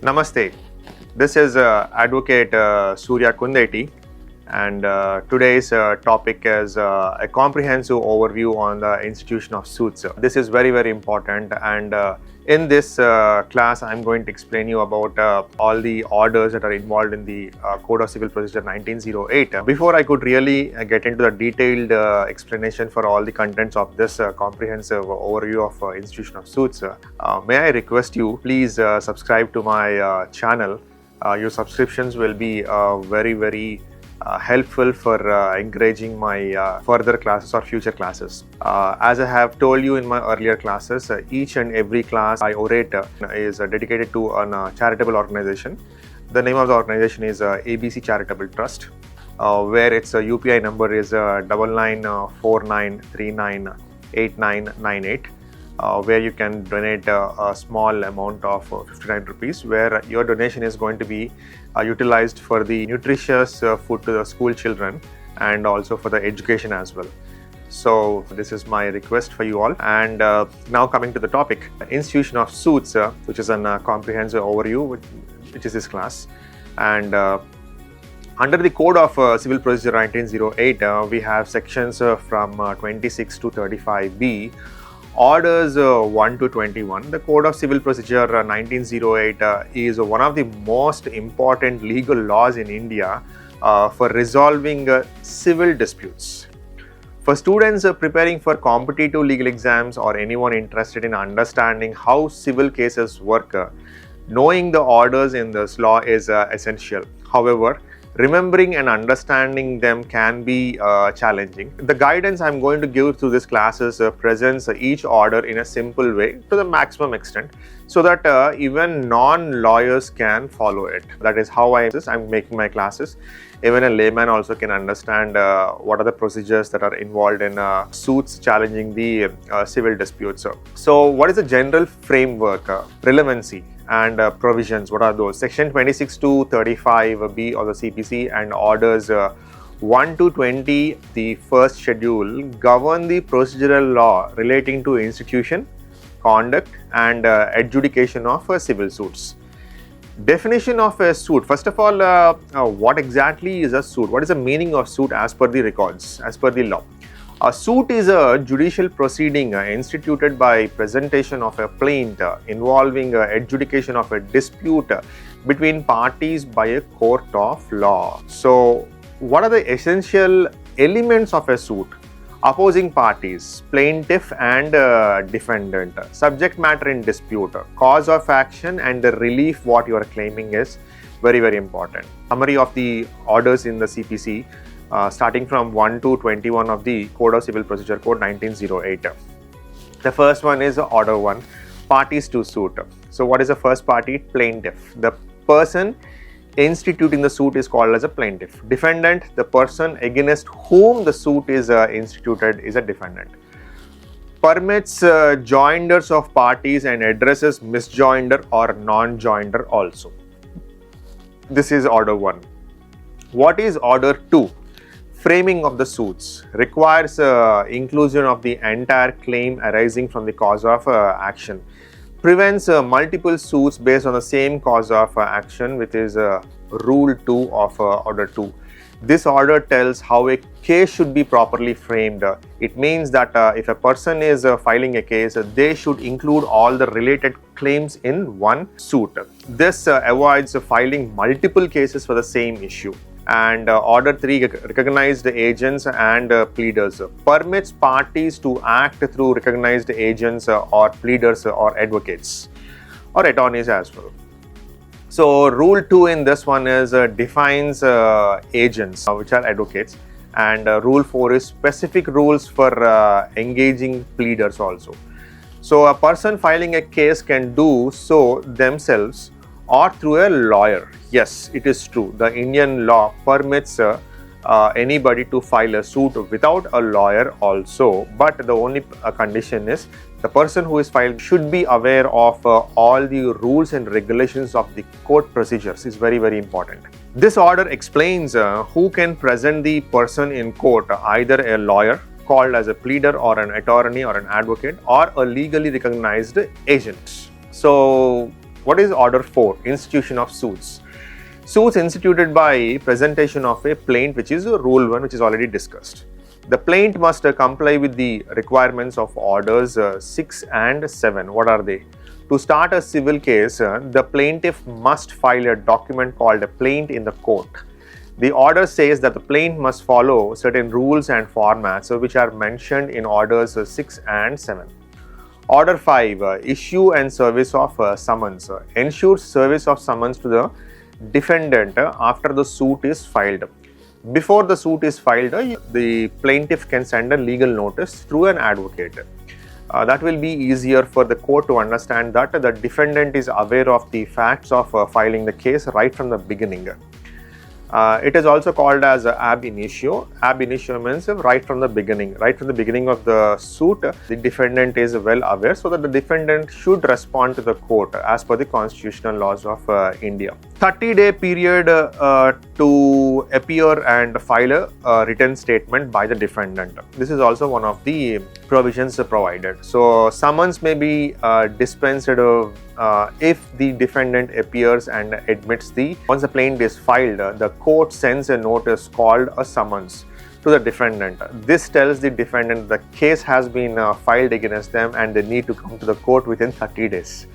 Namaste. This is Advocate Surya Kundeti, and today's topic is a comprehensive overview on the institution of suits. This is very, very important, and in this class, I'm going to explain you about all the orders that are involved in the Code of Civil Procedure 1908. Before I could really get into the detailed explanation for all the contents of this comprehensive overview of institution of suits, may I request you please subscribe to my channel. Your subscriptions will be very helpful for encouraging my further classes or future classes. As I have told you in my earlier classes, each and every class I orate is dedicated to a charitable organization. The name of the organization is ABC Charitable Trust, where its UPI number is 9949398998. Where you can donate a small amount of 59 rupees, where your donation is going to be utilized for the nutritious food to the school children and also for the education as well. So this is my request for you all. And now coming to the topic, institution of suits, which is a comprehensive overview, which is this class. And under the Code of Civil Procedure 1908, we have sections from 26 to 35B. Orders 1 to 21. The Code of Civil Procedure 1908 is one of the most important legal laws in India for resolving civil disputes. For students preparing for competitive legal exams or anyone interested in understanding how civil cases work, knowing the orders in this law is essential. However, remembering and understanding them can be challenging. The guidance I'm going to give through this classes presents each order in a simple way to the maximum extent, so that even non-lawyers can follow it. That is how I'm making my classes. Even a layman also can understand what are the procedures that are involved in suits challenging the civil disputes. So what is the general framework, relevancy and provisions? What are those? Section 26 to 35B of the CPC and orders 1 to 20, the first schedule, govern the procedural law relating to institution, conduct and adjudication of civil suits. Definition of a suit. First of all, what exactly is a suit? What is the meaning of suit as per the records, as per the law? A suit is a judicial proceeding instituted by presentation of a plaint involving adjudication of a dispute between parties by a court of law. So, what are the essential elements of a suit? Opposing parties, plaintiff and defendant, subject matter in dispute, cause of action and the relief what you are claiming is very important. Summary of the orders in the CPC. Starting from 1 to 21 of the Code of Civil Procedure Code 1908. The first one is Order 1, parties to suit. So what is the first party? Plaintiff. The person instituting the suit is called as a plaintiff. Defendant, the person against whom the suit is instituted, is a defendant. Permits joinders of parties and addresses misjoinder or non-joinder also. This is Order 1. What is Order 2? Framing of the suits. Requires inclusion of the entire claim arising from the cause of action. Prevents multiple suits based on the same cause of action, which is Rule 2 of Order 2. This order tells how a case should be properly framed. It means that if a person is filing a case, they should include all the related claims in one suit. This avoids filing multiple cases for the same issue. And Order 3, recognized agents and pleaders. Permits parties to act through recognized agents or pleaders or advocates or attorneys as well. So Rule 2 in this one is defines agents, which are advocates, and Rule 4 is specific rules for engaging pleaders also. So a person filing a case can do so themselves or through a lawyer. Yes, it is true. The Indian law permits anybody to file a suit without a lawyer also, but the only condition is the person who is filed should be aware of all the rules and regulations of the court procedures. Is very important. This order explains who can present the person in court, either a lawyer called as a pleader or an attorney or an advocate or a legally recognized agent. So What is order 4? Institution of suits. Suits instituted by presentation of a plaint, which is rule 1, which is already discussed. The plaint must comply with the requirements of orders 6 and 7. What are they? To start a civil case, the plaintiff must file a document called a plaint in the court. The order says that the plaint must follow certain rules and formats which are mentioned in orders 6 and 7. Order 5, issue and service of summons. Ensures service of summons to the defendant after the suit is filed. Before the suit is filed, the plaintiff can send a legal notice through an advocate. That will be easier for the court to understand that the defendant is aware of the facts of filing the case right from the beginning. It is also called as ab initio. Ab initio means right from the beginning. Right from the beginning of the suit, the defendant is well aware, so that the defendant should respond to the court as per the constitutional laws of India. 30-day period to appear and file a written statement by the defendant. This is also one of the provisions provided. So summons may be dispensed if the defendant appears and admits once the plaint is filed, the court sends a notice called a summons to the defendant. This tells the defendant the case has been filed against them and they need to come to the court within 30 days.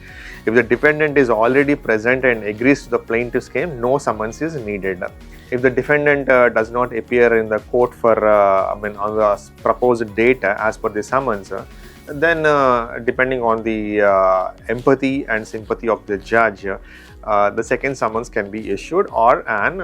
If the defendant is already present and agrees to the plaintiff's claim, no summons is needed. If the defendant does not appear in the court for on the proposed date as per the summons, then depending on the empathy and sympathy of the judge, the second summons can be issued, or an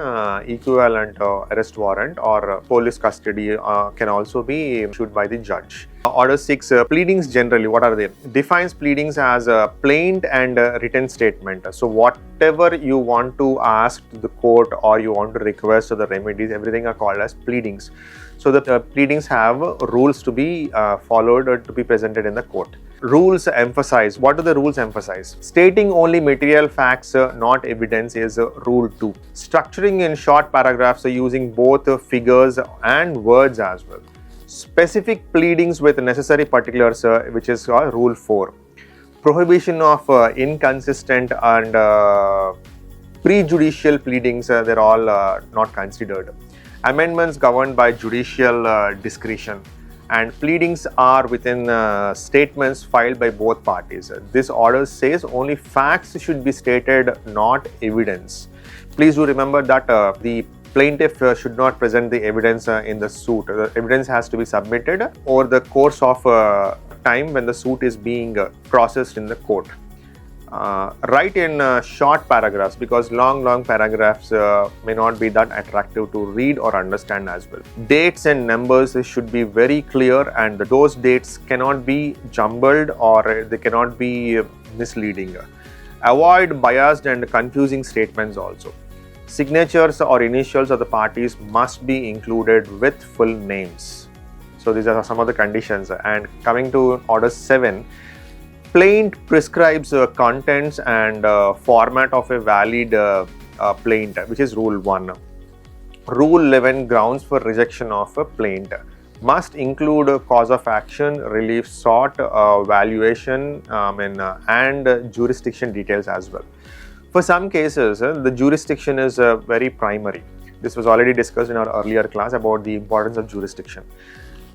equivalent arrest warrant or police custody can also be issued by the judge. Order 6, pleadings generally, what are they? Defines pleadings as a plaint and a written statement. So whatever you want to ask to the court or you want to request to the remedies, everything are called as pleadings. So the pleadings have rules to be followed or to be presented in the court. Rules emphasize. What do the rules emphasize? Stating only material facts, not evidence, is rule 2. Structuring in short paragraphs using both figures and words as well. Specific pleadings with necessary particulars, which is rule 4. Prohibition of inconsistent and prejudicial pleadings, they're all not considered. Amendments governed by judicial discretion, and pleadings are within statements filed by both parties. This order says only facts should be stated, not evidence. Please do remember that the plaintiff should not present the evidence in the suit. The evidence has to be submitted over the course of time when the suit is being processed in the court. Write in short paragraphs, because long paragraphs may not be that attractive to read or understand as well. Dates and numbers should be very clear, and those dates cannot be jumbled or they cannot be misleading. Avoid biased and confusing statements also. Signatures or initials of the parties must be included with full names. So these are some of the conditions. And coming to order 7, plaint prescribes contents and format of a valid plaint, which is rule 1. Rule 11, grounds for rejection of a plaint. Must include cause of action, relief sought, valuation, and jurisdiction details as well. For some cases, the jurisdiction is very primary. This was already discussed in our earlier class about the importance of jurisdiction.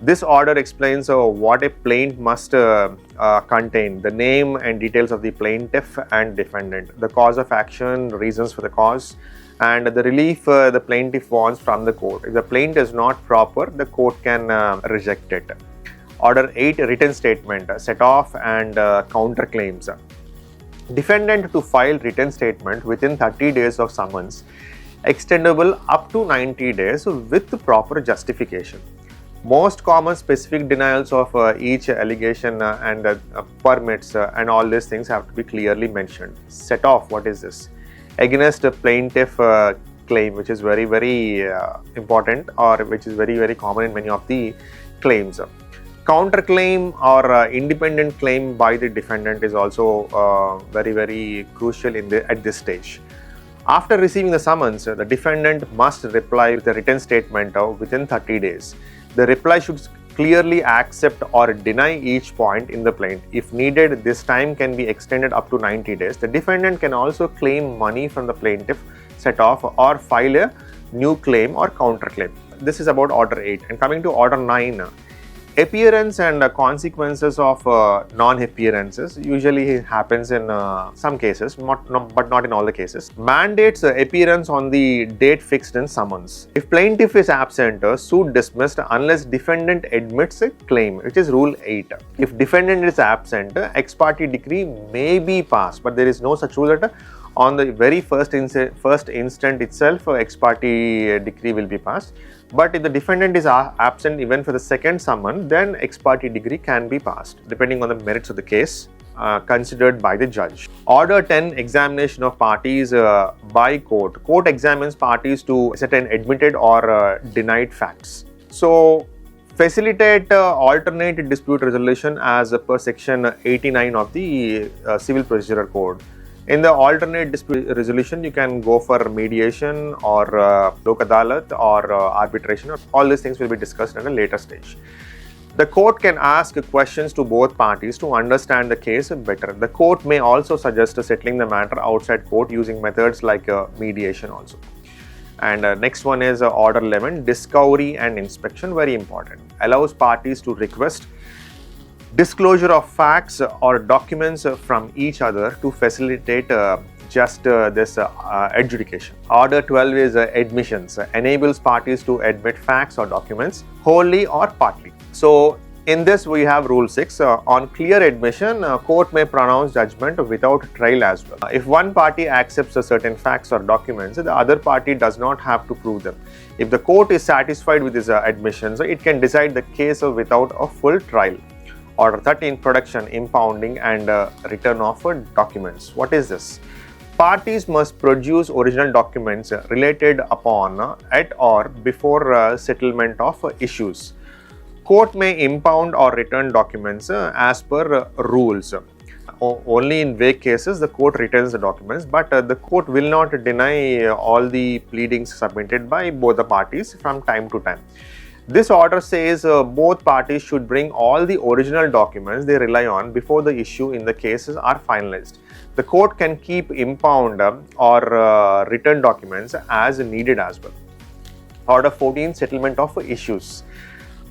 This order explains what a plaint must contain: the name and details of the plaintiff and defendant, the cause of action, reasons for the cause, and the relief the plaintiff wants from the court. If the plaint is not proper, the court can reject it. Order 8, written statement, set off and counterclaims. Defendant to file written statement within 30 days of summons, extendable up to 90 days with proper justification. Most common specific denials of each allegation and permits and all these things have to be clearly mentioned. Set off, what is this? Against a plaintiff claim, which is very important, or which is very common in many of the claims. Counterclaim or independent claim by the defendant is also very crucial at this stage. After receiving the summons, the defendant must reply with a written statement within 30 days. The reply should clearly accept or deny each point in the plaint. If needed, this time can be extended up to 90 days. The defendant can also claim money from the plaintiff set off or file a new claim or counterclaim. This is about Order 8. And coming to Order 9, appearance and consequences of non-appearances usually happens in some cases, but not in all the cases. Mandates appearance on the date fixed in summons. If plaintiff is absent, suit dismissed unless defendant admits a claim, which is Rule 8. If defendant is absent, ex parte decree may be passed, but there is no such rule that on the very first instant itself, ex parte decree will be passed. But if the defendant is absent even for the second summon, then ex parte decree can be passed, depending on the merits of the case considered by the judge. Order 10, examination of parties by court. Court examines parties to ascertain admitted or denied facts. So, facilitate alternate dispute resolution as per section 89 of the Civil Procedure Code. In the alternate dispute resolution, you can go for mediation or lok adalat or arbitration. All these things will be discussed at a later stage. The court can ask questions to both parties to understand the case better. The court may also suggest settling the matter outside court using methods like mediation also. And next one is Order 11, discovery and inspection, very important. Allows parties to request disclosure of facts or documents from each other to facilitate this adjudication. Order 12 is admissions, enables parties to admit facts or documents wholly or partly. So, in this we have Rule 6, on clear admission, court may pronounce judgment without trial as well. If one party accepts certain facts or documents, the other party does not have to prove them. If the court is satisfied with these admissions, it can decide the case without a full trial. Order 13, production, impounding and return of documents. What is this? Parties must produce original documents related upon at or before settlement of issues. Court may impound or return documents as per rules. Only in vague cases the court returns the documents, but the court will not deny all the pleadings submitted by both the parties from time to time. This order says both parties should bring all the original documents they rely on before the issue in the cases are finalized. The court can keep impound or return documents as needed as well. Order 14, settlement of issues.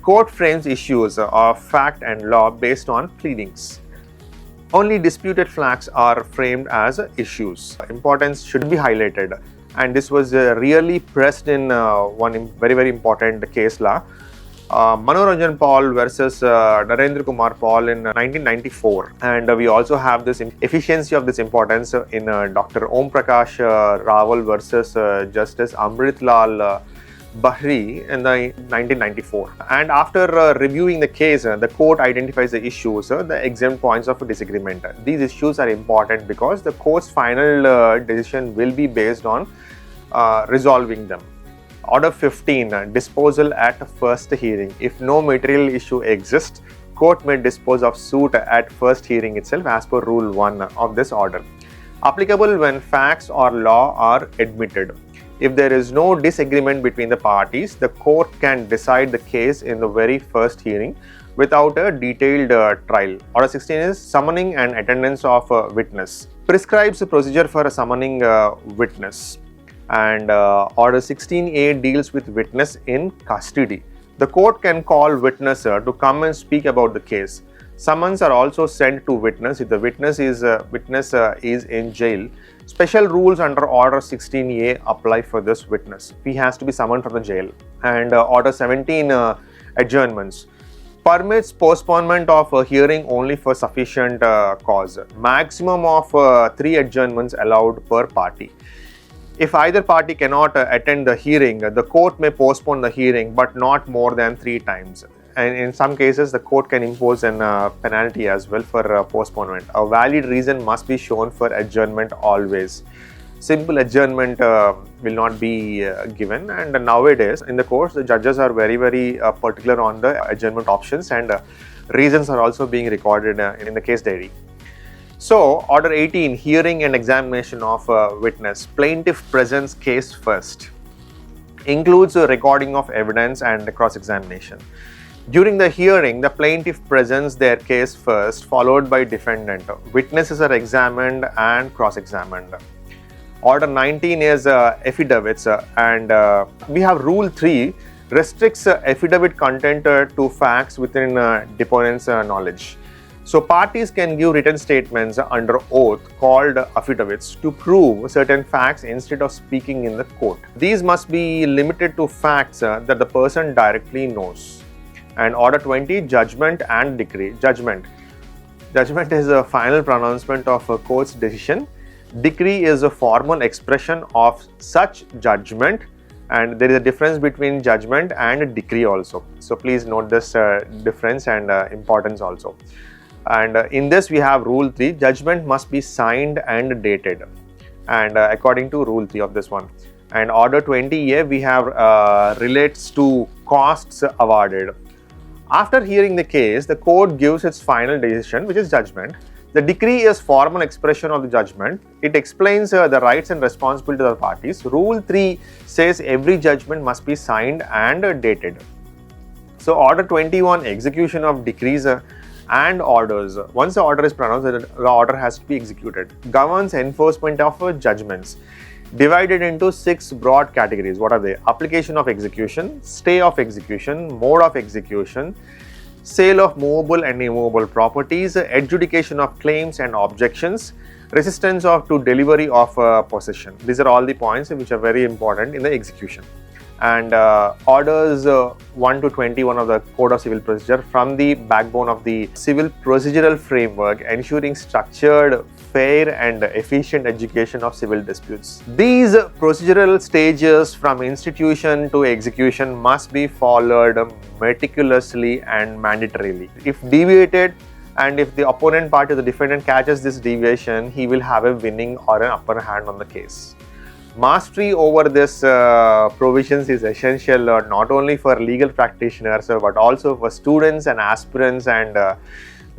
Court frames issues of fact and law based on pleadings. Only disputed facts are framed as issues. Importance should be highlighted. And this was really pressed in one very important case law, Manoranjan Paul versus Narendra Kumar Paul in 1994. And we also have this efficiency of this importance in Dr. Om Prakash Rawal versus Justice Amrit Lal Bahri in the 1994. And after reviewing the case, the court identifies the issues, the exempt points of disagreement. These issues are important because the court's final decision will be based on resolving them. Order 15, disposal at first hearing. If no material issue exists, court may dispose of suit at first hearing itself as per Rule 1 of this order. Applicable when facts or law are admitted. If there is no disagreement between the parties, the court can decide the case in the very first hearing without a detailed trial. Order 16 is summoning and attendance of a witness. Prescribes the procedure for a summoning witness. And Order 16A deals with witness in custody. The court can call witness to come and speak about the case. Summons are also sent to witness if the witness is in jail. Special rules under Order 16A apply for this witness. He has to be summoned from the jail. And Order 17, adjournments. Permits postponement of a hearing only for sufficient cause. Maximum of 3 adjournments allowed per party. If either party cannot attend the hearing, the court may postpone the hearing, but not more than 3 times. And in some cases, the court can impose an penalty as well for postponement. A valid reason must be shown for adjournment always. Simple adjournment will not be given. And nowadays, in the courts, the judges are very particular on the adjournment options, and reasons are also being recorded in the case diary. So, Order 18, hearing and examination of a witness. Plaintiff presents case first. Includes a recording of evidence and cross-examination. During the hearing, the plaintiff presents their case first, followed by defendant. Witnesses are examined and cross-examined. Order 19 is affidavits, and we have Rule 3 restricts affidavit content to facts within deponent's knowledge. So parties can give written statements under oath called affidavits to prove certain facts instead of speaking in the court. These must be limited to facts that the person directly knows. And Order 20, judgment and decree. Judgment is a final pronouncement of a court's decision. Decree is a formal expression of such judgment, and there is a difference between judgment and decree also. So please note this difference and importance also. And in this we have Rule 3, judgment must be signed and dated, and according to Rule 3 of this one. And Order 20A we have relates to costs awarded. After hearing the case, the court gives its final decision, which is judgment. The decree is formal expression of the judgment. It explains the rights and responsibilities of the parties. Rule 3 says every judgment must be signed and dated. So Order 21, execution of decrees and orders. Once the order is pronounced, the order has to be executed. Governs enforcement of judgments. Divided into 6 broad categories. What are they? Application of execution, stay of execution, mode of execution, sale of movable and immovable properties, adjudication of claims and objections, resistance to delivery of possession. These are all the points which are very important in the execution. And orders 1 to 21 of the Code of Civil Procedure from the backbone of the civil procedural framework, ensuring structured, fair and efficient education of civil disputes. These procedural stages from institution to execution must be followed meticulously and mandatorily. If deviated, and if the opponent party or the defendant catches this deviation, he will have a winning or an upper hand on the case. Mastery over this provisions is essential not only for legal practitioners but also for students and aspirants and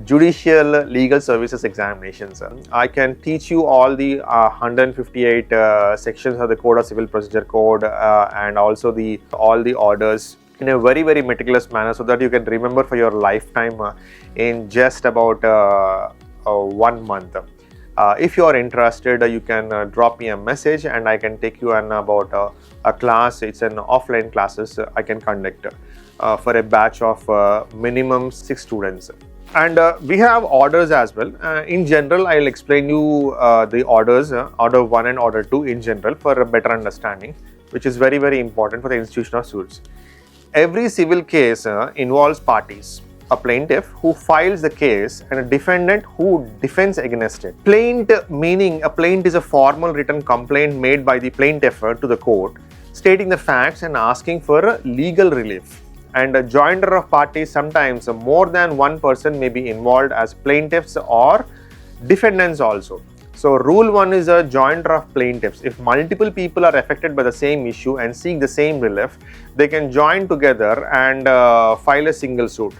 judicial legal services examinations. I can teach you all the 158 sections of the Code of Civil Procedure Code and also all the orders in a very meticulous manner, so that you can remember for your lifetime in just about 1 month. If you are interested, you can drop me a message and I can take you on about a class. It's an offline classes I can conduct for a batch of minimum 6 students. And we have orders as well. In general, I'll explain you the orders, Order 1 and Order 2 in general for a better understanding, which is very important for the institution of suits. Every civil case involves parties. A plaintiff who files the case and a defendant who defends against it. Plaint, meaning a plaint is a formal written complaint made by the plaintiff to the court, stating the facts and asking for legal relief. And a joinder of parties, sometimes more than one person may be involved as plaintiffs or defendants also. So Rule 1 is a joinder of plaintiffs. If multiple people are affected by the same issue and seek the same relief, they can join together and file a single suit.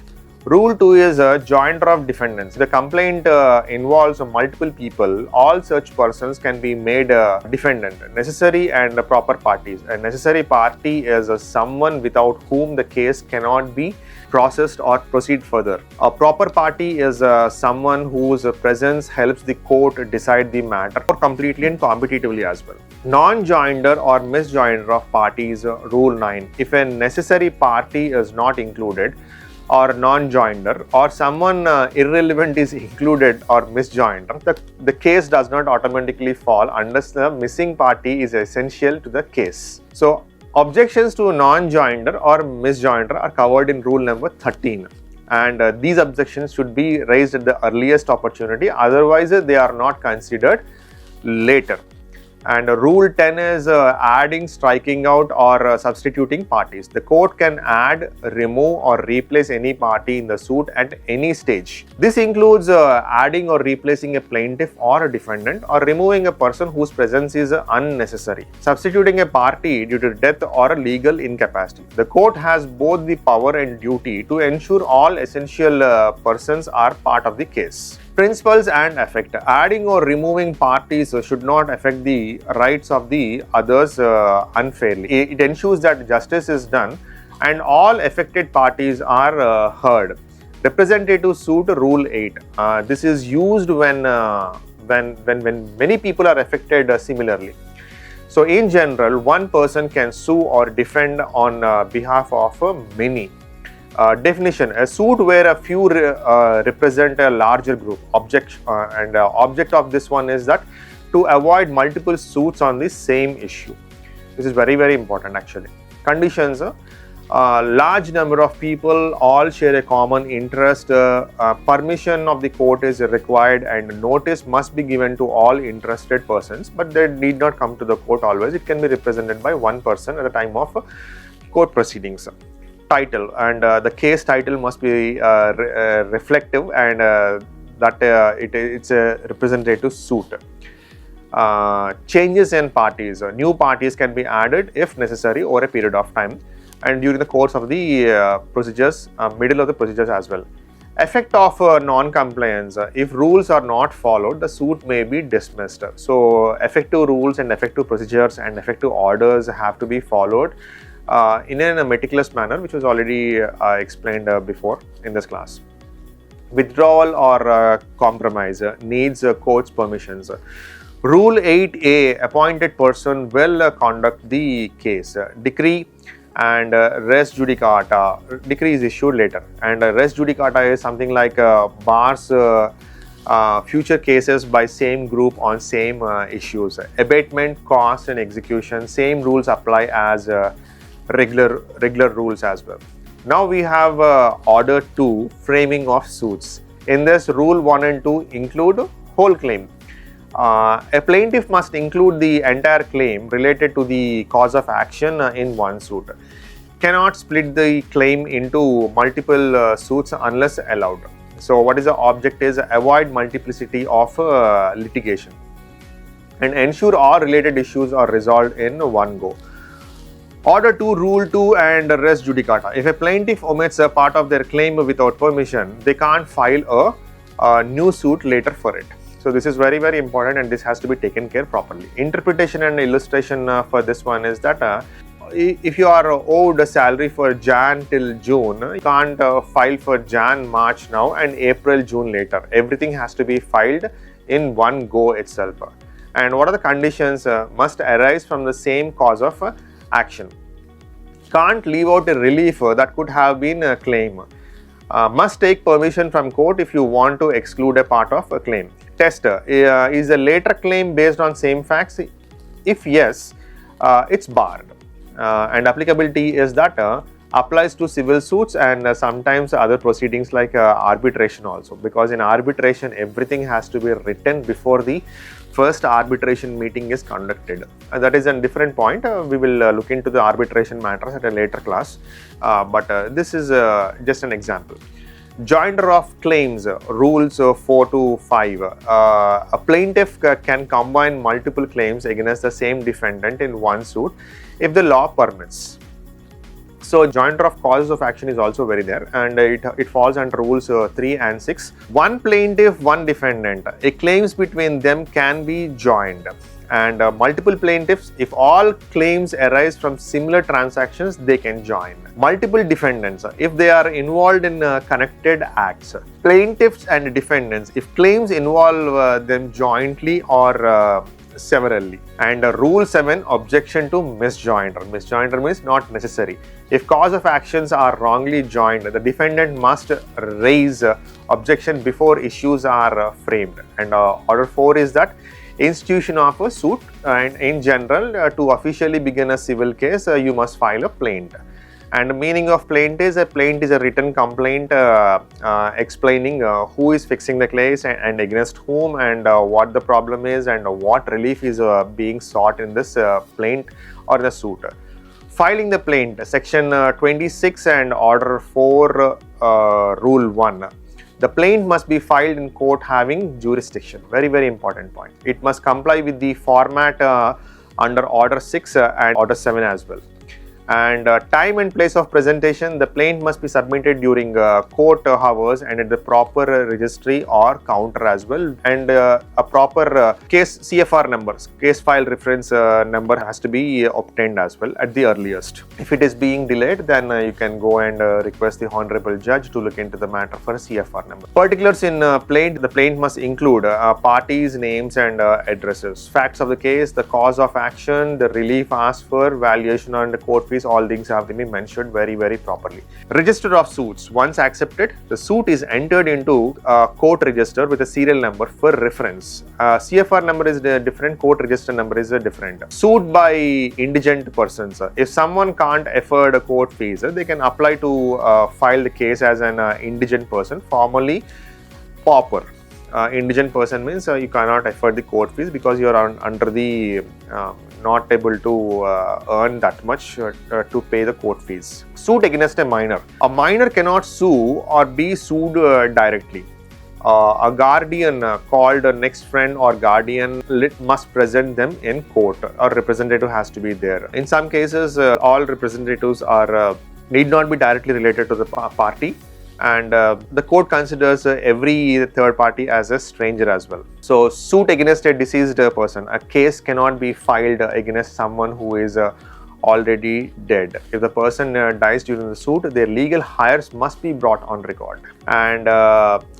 Rule 2 is a joinder of defendants. The complaint involves multiple people. All such persons can be made defendant. Necessary and proper parties. A necessary party is someone without whom the case cannot be processed or proceed further. A proper party is someone whose presence helps the court decide the matter completely and competitively as well. Non-joinder or misjoinder of parties, Rule 9. If a necessary party is not included, or non-joinder, or someone irrelevant is included or misjoinder, the case does not automatically fall unless the missing party is essential to the case. So objections to non-joinder or misjoinder are covered in Rule number 13, and these objections should be raised at the earliest opportunity, otherwise they are not considered later. And Rule 10 is adding, striking out or substituting parties. The court can add, remove or replace any party in the suit at any stage. This includes adding or replacing a plaintiff or a defendant, or removing a person whose presence is unnecessary, substituting a party due to death or legal incapacity. The court has both the power and duty to ensure all essential persons are part of the case. Principles and effect. Adding or removing parties should not affect the rights of the others unfairly. It ensures that justice is done and all affected parties are heard. Representative suit rule 8. This is used when many people are affected similarly. So in general, one person can sue or defend on behalf of many. Definition: a suit where a few represent a larger group. Object of this one is that to avoid multiple suits on the same issue. This is very, very important actually. Conditions: large number of people all share a common interest. Permission of the court is required and notice must be given to all interested persons, but they need not come to the court always. It can be represented by one person at the time of court proceedings. Title, and the case title must be reflective, and it's a representative suit. Changes in parties. New parties can be added if necessary over a period of time and during the course of the procedures, middle of the procedures as well. Effect of non-compliance. If rules are not followed, the suit may be dismissed. So effective rules and effective procedures and effective orders have to be followed in a meticulous manner, which was already explained before in this class. Withdrawal or compromise needs court's permissions. Rule 8A, appointed person will conduct the case. Decree and res judicata. Decree is issued later, and res judicata is something like bars future cases by same group on same issues. Abatement, cost and execution, same rules apply as regular rules as well. Now we have order 2, framing of suits. In this, rule 1 and 2 include whole claim. A plaintiff must include the entire claim related to the cause of action in one suit. Cannot split the claim into multiple suits unless allowed. So what is the object is avoid multiplicity of litigation and ensure all related issues are resolved in one go. Order 2, Rule 2 and res judicata. If a plaintiff omits a part of their claim without permission, they can't file a new suit later for it. So this is very, very important, and this has to be taken care properly. Interpretation and illustration for this one is that if you are owed a salary for Jan till June, you can't file for Jan, March now and April, June later. Everything has to be filed in one go itself. And what are the conditions? Must arise from the same cause of action. Can't leave out a relief that could have been a claim. Must take permission from court if you want to exclude a part of a claim. Test, is a later claim based on same facts? If yes, it's barred. And applicability is that applies to civil suits and sometimes other proceedings like arbitration also, because in arbitration everything has to be written before the first arbitration meeting is conducted. That is a different point. We will look into the arbitration matters at a later class, but this is just an example. Joinder of claims, rules 4 to 5. A plaintiff can combine multiple claims against the same defendant in one suit if the law permits. So joinder of causes of action is also very there, and it falls under rules 3 and 6. One plaintiff, one defendant. A claims between them can be joined. And multiple plaintiffs, if all claims arise from similar transactions, they can join. Multiple defendants, if they are involved in connected acts. Plaintiffs and defendants, if claims involve them jointly or severally. And rule 7, objection to misjoinder. Misjoinder means not necessary. If cause of actions are wrongly joined, the defendant must raise objection before issues are framed. And order 4 is that institution of a suit, and in general to officially begin a civil case you must file a plaint. And the meaning of plaint is a written complaint explaining who is fixing the case and against whom, and what the problem is and what relief is being sought in this plaint or the suit. Filing the plaint, section 26 and order 4 rule 1. The plaint must be filed in court having jurisdiction. Very, very important point. It must comply with the format under order 6 and order 7 as well. And time and place of presentation, the plaint must be submitted during court hours and at the proper registry or counter as well, and a proper case CFR numbers, case file reference number has to be obtained as well at the earliest. If it is being delayed, then you can go and request the honorable judge to look into the matter for a CFR number. Particulars in plaint, the plaint must include parties, names and addresses, facts of the case, the cause of action, the relief asked for, valuation and court fees, all things have to be mentioned very properly. Register of suits, once accepted, the suit is entered into court register with a serial number for reference. CFR number is different, court register number is different. Suit by indigent persons, if someone can't afford a court fees, they can apply to file the case as an indigent person, formerly pauper. Indigent person means you cannot afford the court fees because you are under the not able to earn that much to pay the court fees. Suit against a minor. A minor cannot sue or be sued directly. A guardian called a next friend or guardian must present them in court, or representative has to be there. In some cases, all representatives are need not be directly related to the party, and the court considers every third party as a stranger as well. So, suit against a deceased person. A case cannot be filed against someone who is already dead. If the person dies during the suit, their legal heirs must be brought on record. And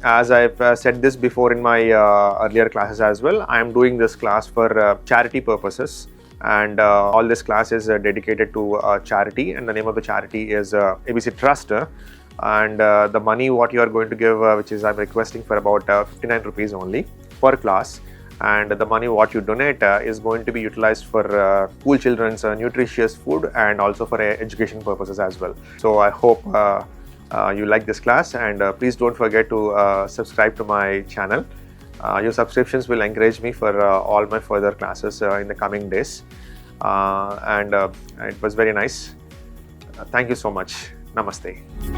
as I've said this before in my earlier classes as well, I am doing this class for charity purposes. And all this class is dedicated to charity, and the name of the charity is ABC Trust. And the money what you are going to give, which is I'm requesting for about 59 rupees only per class, and the money what you donate is going to be utilized for school children's nutritious food and also for education purposes as well. So I hope you like this class, and please don't forget to subscribe to my channel. Your subscriptions will encourage me for all my further classes in the coming days, and it was very nice. Thank you so much. Namaste.